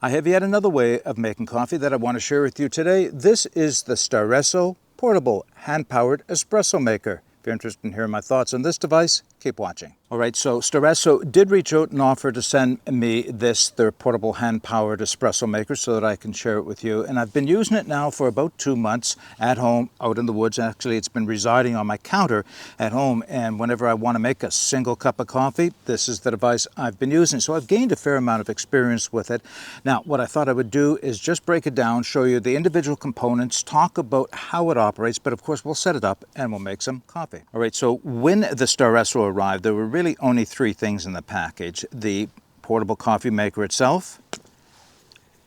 I have yet another way of making coffee that I want to share with you today. This is the Staresso portable hand-powered espresso maker. If you're interested in hearing my thoughts on this device, keep watching. All right, so Staresso did reach out and offer to send me their portable hand-powered espresso maker so that I can share it with you. And I've been using it now for about 2 months at home, out in the woods. Actually, it's been residing on my counter at home. And whenever I want to make a single cup of coffee, this is the device I've been using. So I've gained a fair amount of experience with it. Now, what I thought I would do is just break it down, show you the individual components, talk about how it operates, but of course we'll set it up and we'll make some coffee. All right, so when the Staresso arrived, there were really only 3 things in the package: the portable coffee maker itself,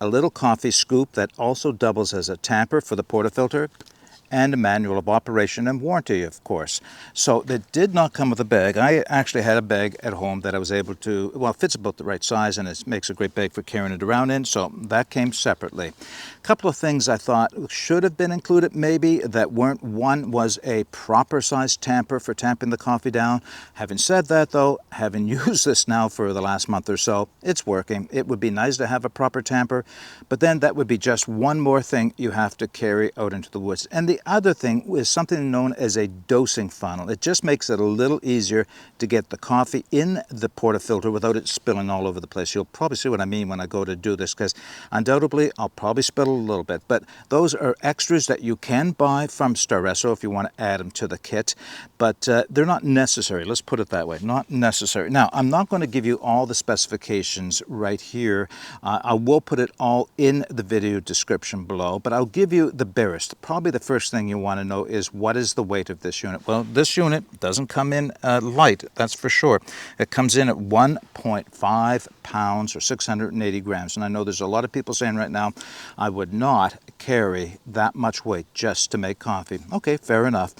a little coffee scoop that also doubles as a tamper for the portafilter, and a manual of operation and warranty, of course. So that did not come with a bag. I actually had a bag at home that I was able to, well, it fits about the right size and it makes a great bag for carrying it around in, so that came separately. A couple of things I thought should have been included maybe that weren't. One was a proper size tamper for tamping the coffee down. Having said that though, having used this now for the last month or so, it's working. It would be nice to have a proper tamper, but then that would be just one more thing you have to carry out into the woods. And the other thing is something known as a dosing funnel. It just makes it a little easier to get the coffee in the portafilter without it spilling all over the place. You'll probably see what I mean when I go to do this, because undoubtedly I'll probably spill a little bit. But those are extras that you can buy from Staresso if you want to add them to the kit. But they're not necessary. Let's put it that way. Not necessary. Now, I'm not going to give you all the specifications right here. I will put it all in the video description below, but I'll give you the barest. Probably the first thing you want to know is, what is the weight of this unit? Well, this unit doesn't come in light, that's for sure. It comes in at 1.5 pounds or 680 grams. And I know there's a lot of people saying right now, I would not carry that much weight just to make coffee. Okay, fair enough.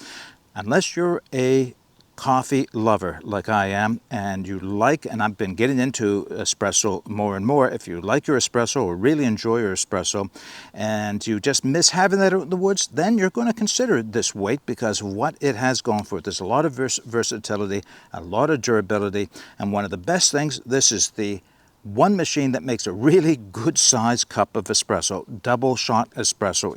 Unless you're a coffee lover like I am, and you like, and I've been getting into espresso more and more, if you like your espresso or really enjoy your espresso and you just miss having that out in the woods, then you're going to consider this weight because of what it has going for it. There's a lot of versatility, a lot of durability, and one of the best things, this is the one machine that makes a really good sized cup of espresso, double shot espresso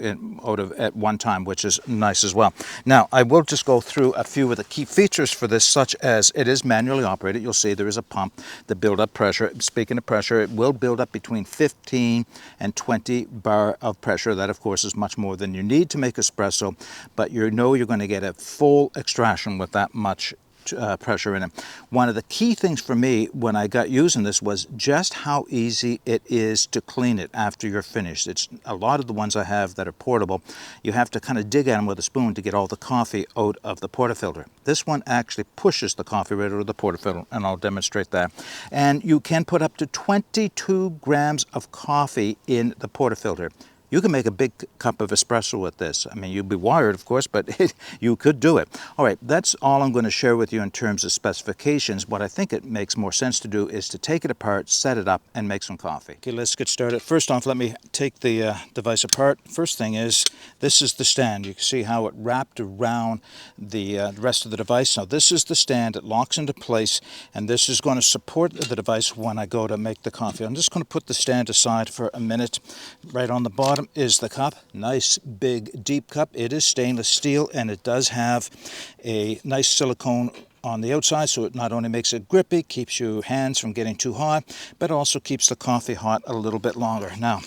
at one time, which is nice as well. Now, I will just go through a few of the key features for this, such as it is manually operated. You'll see there is a pump to build up pressure. Speaking of pressure, it will build up between 15 and 20 bar of pressure. That, of course, is much more than you need to make espresso, but you know you're going to get a full extraction with that much pressure in it. One of the key things for me when I got using this was just how easy it is to clean it after you're finished. It's a lot of the ones I have that are portable, you have to kind of dig at them with a spoon to get all the coffee out of the portafilter. This one actually pushes the coffee right out of the portafilter, and I'll demonstrate that. And you can put up to 22 grams of coffee in the portafilter. You can make a big cup of espresso with this. I mean, you'd be wired, of course, but you could do it. All right, that's all I'm going to share with you in terms of specifications. What I think it makes more sense to do is to take it apart, set it up, and make some coffee. Okay, let's get started. First off, let me take the device apart. First thing is, this is the stand. You can see how it wrapped around the rest of the device. Now, this is the stand. It locks into place, and this is going to support the device when I go to make the coffee. I'm just going to put the stand aside for a minute. Right on the bottom is the cup. Nice big deep cup. It is stainless steel, and it does have a nice silicone on the outside, so it not only makes it grippy, keeps your hands from getting too hot, but also keeps the coffee hot a little bit longer. Now,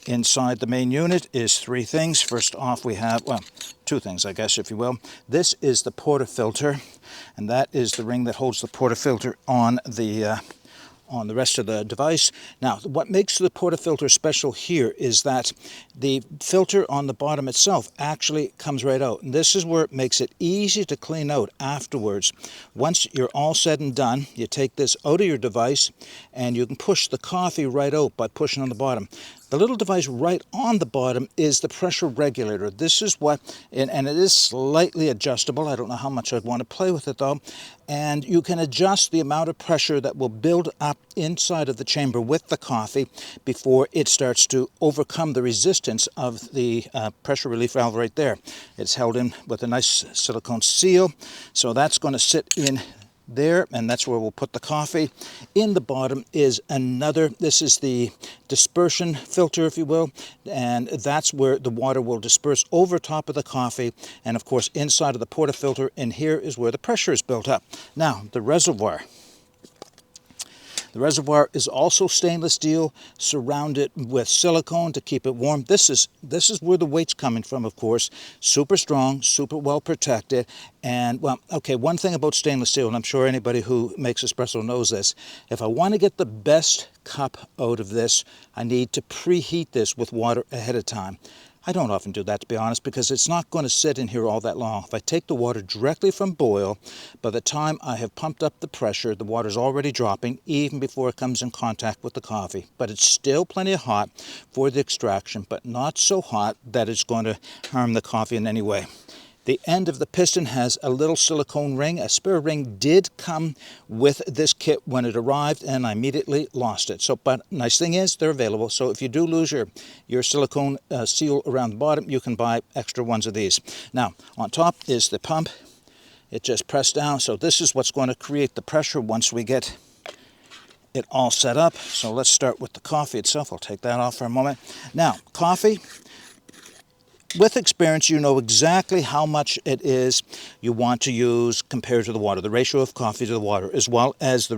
inside the main unit is 3 things. First off, we have, well, 2 things, I guess, if you will. This is the portafilter, and that is the ring that holds the portafilter on the rest of the device. Now, what makes the portafilter special here is that the filter on the bottom itself actually comes right out. And this is where it makes it easy to clean out afterwards. Once you're all said and done, you take this out of your device and you can push the coffee right out by pushing on the bottom. The little device right on the bottom is the pressure regulator. This is what, and it is slightly adjustable. I don't know how much I'd want to play with it though. And you can adjust the amount of pressure that will build up inside of the chamber with the coffee before it starts to overcome the resistance of the pressure relief valve right there. It's held in with a nice silicone seal. So that's going to sit in there, and that's where we'll put the coffee. In the bottom is another, this is the dispersion filter, if you will, and that's where the water will disperse over top of the coffee, and of course inside of the portafilter, and here is where the pressure is built up. Now, the reservoir. The reservoir is also stainless steel, surrounded with silicone to keep it warm. This is where the weight's coming from, of course. Super strong, super well protected. And, well, okay, one thing about stainless steel, and I'm sure anybody who makes espresso knows this, if I want to get the best cup out of this, I need to preheat this with water ahead of time. I don't often do that, to be honest, because it's not going to sit in here all that long. If I take the water directly from boil, by the time I have pumped up the pressure, the water's already dropping, even before it comes in contact with the coffee. But it's still plenty hot for the extraction, but not so hot that it's going to harm the coffee in any way. The end of the piston has a little silicone ring. A spare ring did come with this kit when it arrived, and I immediately lost it. So, but nice thing is, they're available. So if you do lose your silicone seal around the bottom, you can buy extra ones of these. Now, on top is the pump. It just pressed down. So this is what's going to create the pressure once we get it all set up. So let's start with the coffee itself. I'll take that off for a moment. Now, coffee. With experience, you know exactly how much it is you want to use compared to the water, the ratio of coffee to the water, as well as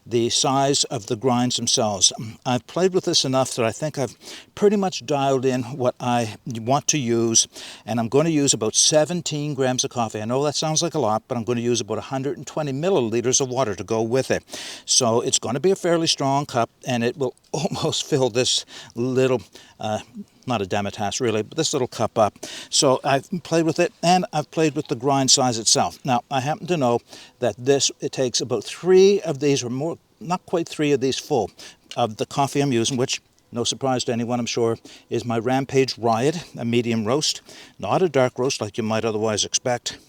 the size of the grinds themselves. I've played with this enough that I think I've pretty much dialed in what I want to use, and I'm going to use about 17 grams of coffee. I know that sounds like a lot, but I'm going to use about 120 milliliters of water to go with it. So it's going to be a fairly strong cup, and it will almost fill this little not a demitasse really, but this little cup up. So I've played with it, and I've played with the grind size itself. Now, I happen to know that it takes about 3 of these, or more, not quite 3 of these full, of the coffee I'm using, which, no surprise to anyone, I'm sure, is my Rampage Riot, a medium roast. Not a dark roast like you might otherwise expect,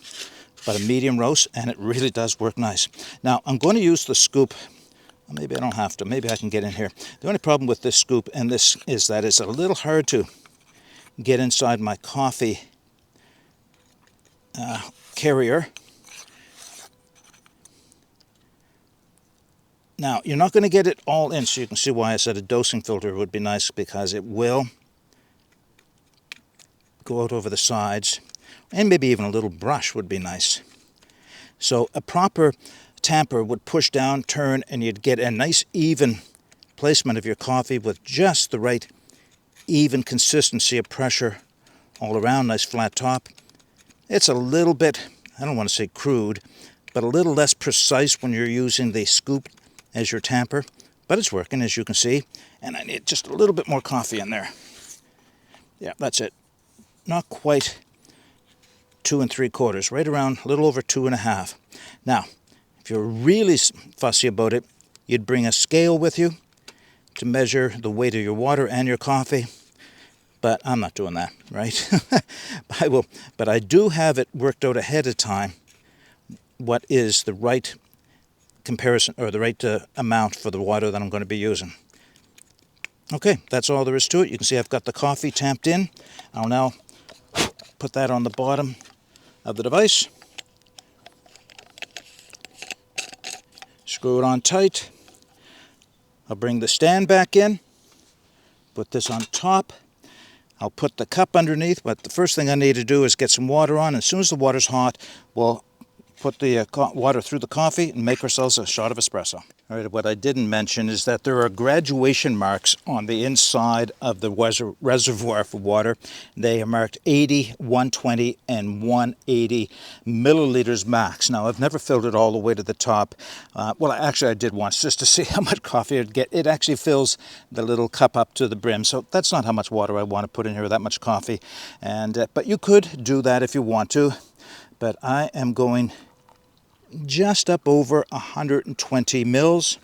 but a medium roast, and it really does work nice. Now, I'm going to use the scoop. Maybe I don't have to. Maybe I can get in here. The only problem with this scoop and this is that it's a little hard to get inside my coffee carrier. Now, you're not going to get it all in, so you can see why I said a dosing filter would be nice, because it will go out over the sides, and maybe even a little brush would be nice. So a proper tamper would push down, turn, and you'd get a nice even placement of your coffee with just the right even consistency of pressure all around, nice flat top. It's a little bit, I don't want to say crude, but a little less precise when you're using the scoop as your tamper, but it's working, as you can see, and I need just a little bit more coffee in there. Yeah, that's it. Not quite 2 3/4, right around a little over 2 1/2. Now, if you're really fussy about it, you'd bring a scale with you to measure the weight of your water and your coffee, but I'm not doing that, right? I will, but I do have it worked out ahead of time what is the right comparison, or the right amount for the water that I'm going to be using. Okay, that's all there is to it. You can see I've got the coffee tamped in. I'll now put that on the bottom of the device. Screw it on tight. I'll bring the stand back in, put this on top. I'll put the cup underneath, but the first thing I need to do is get some water on. As soon as the water's hot, we'll put the water through the coffee and make ourselves a shot of espresso. All right, what I didn't mention is that there are graduation marks on the inside of the reservoir for water. They are marked 80, 120, and 180 milliliters max. Now, I've never filled it all the way to the top. Well, actually, I did once, just to see how much coffee I'd get. It actually fills the little cup up to the brim, so that's not how much water I want to put in here, that much coffee. And but you could do that if you want to. But I am going just up over 120 mils,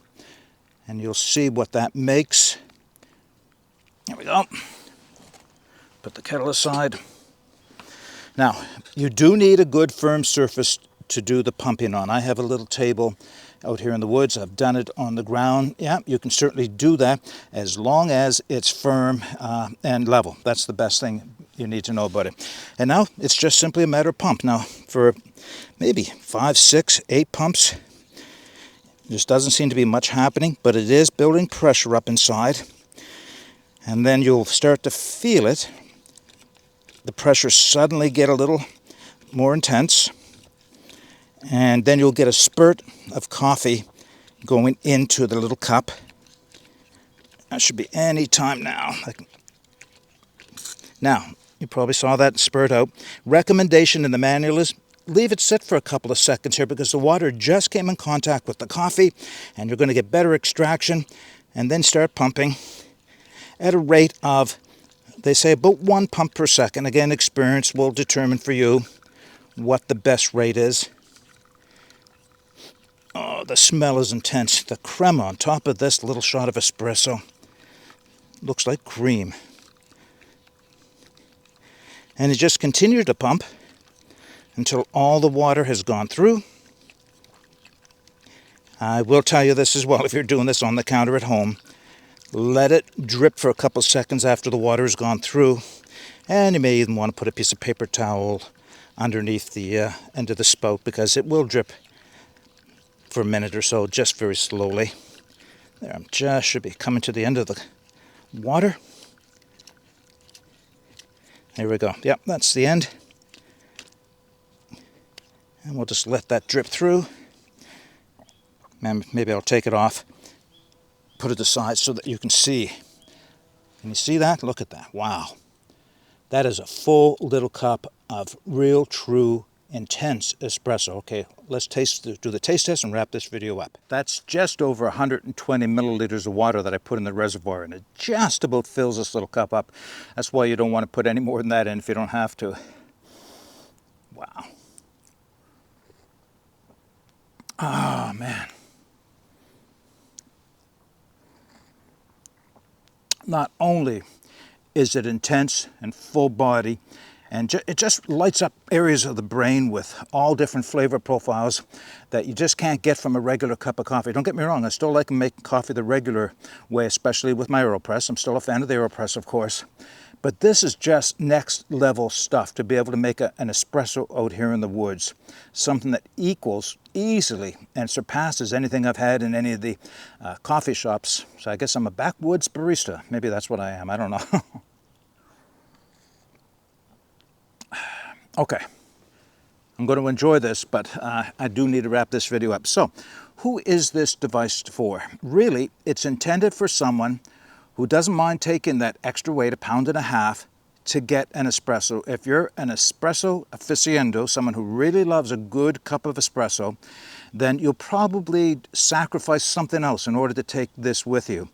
and you'll see what that makes. There we go. Put the kettle aside. Now, you do need a good firm surface to do the pumping on. I have a little table out here in the woods. I've done it on the ground. Yeah, you can certainly do that as long as it's firm and level. That's the best thing you need to know about it. And now it's just simply a matter of pump. Now, for maybe 5, 6, 8 pumps, Just doesn't seem to be much happening, but it is building pressure up inside. And then you'll start to feel it. The pressure suddenly get a little more intense. And then you'll get a spurt of coffee going into the little cup. That should be any time now. Now, you probably saw that spurt out. Recommendation in the manual is leave it sit for a couple of seconds here because the water just came in contact with the coffee and you're going to get better extraction, and then start pumping at a rate of, they say, about 1 pump per second. Again, experience will determine for you what the best rate is. Oh, the smell is intense. The crema on top of this little shot of espresso looks like cream. And you just continue to pump until all the water has gone through. I will tell you this as well, if you're doing this on the counter at home, let it drip for a couple seconds after the water has gone through. And you may even want to put a piece of paper towel underneath the end of the spout because it will drip for a minute or so, just very slowly. There, I'm just should be coming to the end of the water. There we go. Yep, that's the end. And we'll just let that drip through. And maybe I'll take it off, put it aside so that you can see. Can you see that? Look at that. Wow. That is a full little cup of real, true, intense espresso. Okay, let's do the taste test and wrap this video up. That's just over 120 milliliters of water that I put in the reservoir, and it just about fills this little cup up. That's why you don't want to put any more than that in if you don't have to. Wow. Oh, man. Not only is it intense and full body, and it just lights up areas of the brain with all different flavor profiles that you just can't get from a regular cup of coffee. Don't get me wrong, I still like making coffee the regular way, especially with my AeroPress. I'm still a fan of the AeroPress, of course. But this is just next level stuff to be able to make an espresso out here in the woods. Something that equals easily and surpasses anything I've had in any of the coffee shops. So I guess I'm a backwoods barista. Maybe that's what I am. I don't know. Okay. I'm going to enjoy this, but I do need to wrap this video up. So, who is this device for? Really, it's intended for someone who doesn't mind taking that extra weight, 1.5 pounds, to get an espresso. If you're an espresso aficionado, someone who really loves a good cup of espresso, then you'll probably sacrifice something else in order to take this with you.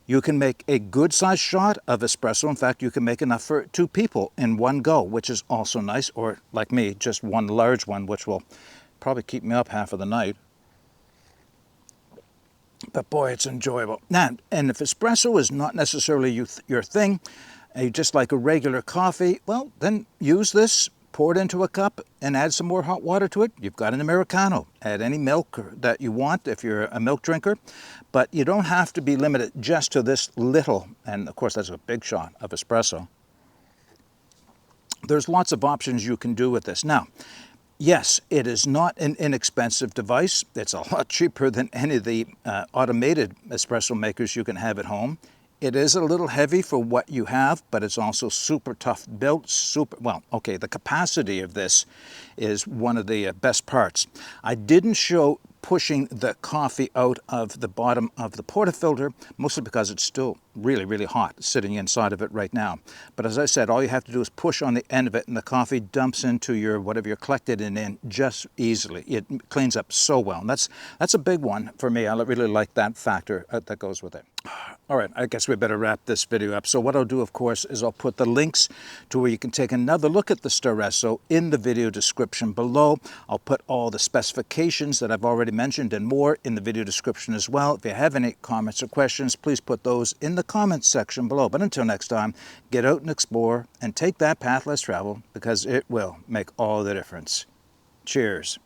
You can make a good-sized shot of espresso. In fact, you can make enough for 2 people in one go, which is also nice. Or, like me, just one large one, which will probably keep me up half of the night. But boy, it's enjoyable. Now, and if espresso is not necessarily your thing, and you just like a regular coffee, well, then use this, pour it into a cup, and add some more hot water to it. You've got an Americano. Add any milk that you want if you're a milk drinker. But you don't have to be limited just to this little, and of course that's a big shot of espresso. There's lots of options you can do with this. Now, yes, it is not an inexpensive device. It's a lot cheaper than any of the automated espresso makers you can have at home. It is a little heavy for what you have, but it's also super tough built, the capacity of this is one of the best parts. I didn't show pushing the coffee out of the bottom of the portafilter, mostly because it's still really, really hot sitting inside of it right now. But as I said, all you have to do is push on the end of it and the coffee dumps into your whatever you're collected in just easily. It cleans up so well. And that's a big one for me. I really like that factor that goes with it. All right, I guess we better wrap this video up. So what I'll do, of course, is I'll put the links to where you can take another look at the Staresso in the video description below. I'll put all the specifications that I've already mentioned and more in the video description as well. If you have any comments or questions, please put those in the comments section below. But until next time, get out and explore and take that path less traveled, because it will make all the difference. Cheers.